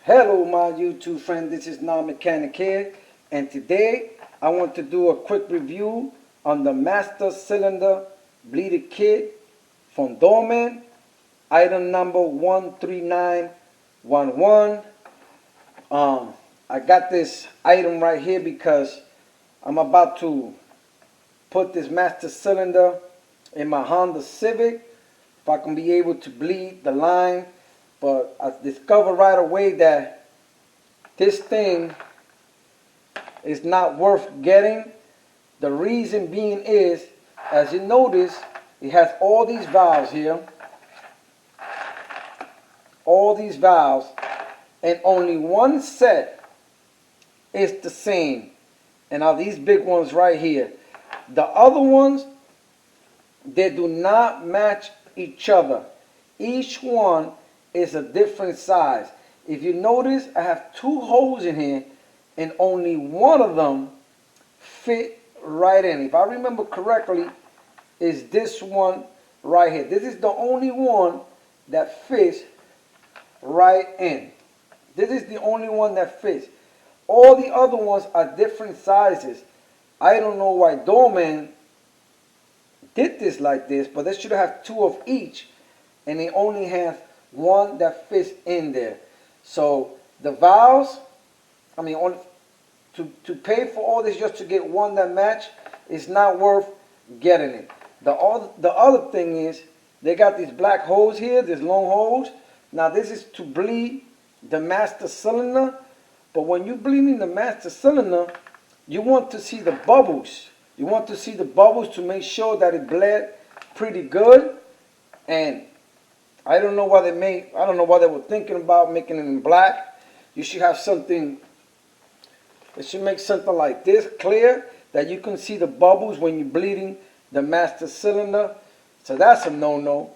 Hello my YouTube friend, this is Non-Mechanic here, and today I want to do a quick review on the Master Cylinder Bleeder Kit from Dorman, item number 13911. I got this item right here because I'm about to put this Master Cylinder in my Honda Civic if I can be able to bleed the line. But I discovered right away that this thing is not worth getting. The reason being is, as you notice, it has all these valves here. All these valves, and only one set is the same. And are these big ones right here. The other ones, they do not match each other. Each one is a different size. If you notice, I have two holes in here and only one of them fit right in. If I remember correctly, is this one right here. This is the only one that fits right in. This is the only one that fits. All the other ones are different sizes. I don't know why Dorman did this like this, but they should have two of each, and they only have one that fits in there. So the valves, to pay for all this just to get one that match is not worth getting it. The other thing is, they got these black holes here, these long holes. Now this is to bleed the master cylinder, but when you're bleeding the master cylinder, you want to see the bubbles. You want to see the bubbles to make sure that it bled pretty good. And I don't know why they were thinking about making it in black. You should have something, it should make something like this, clear, that you can see the bubbles when you're bleeding the master cylinder. So that's a no-no.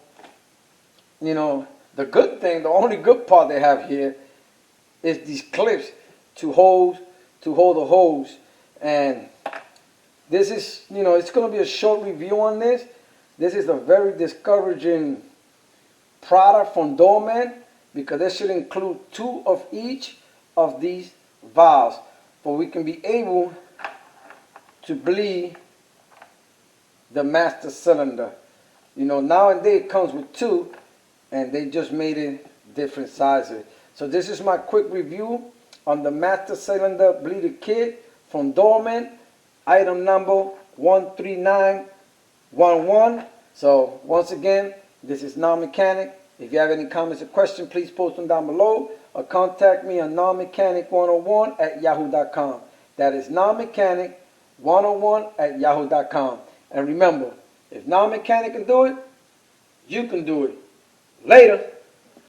You know, the good thing, the only good part they have here is these clips to hold the hose. And this is, it's going to be a short review on this. This is a very discouraging product from Dorman because they should include two of each of these valves, for we can be able to bleed the master cylinder. Nowadays it comes with two, and they just made it different sizes. So this is my quick review on the Master Cylinder Bleeder Kit from Dorman, item number 13911. So once again, this is Non-Mechanic. If you have any comments or questions, please post them down below or contact me on nonmechanic101@yahoo.com. That is nonmechanic101@yahoo.com. And remember, if Non-Mechanic can do it, you can do it. Later.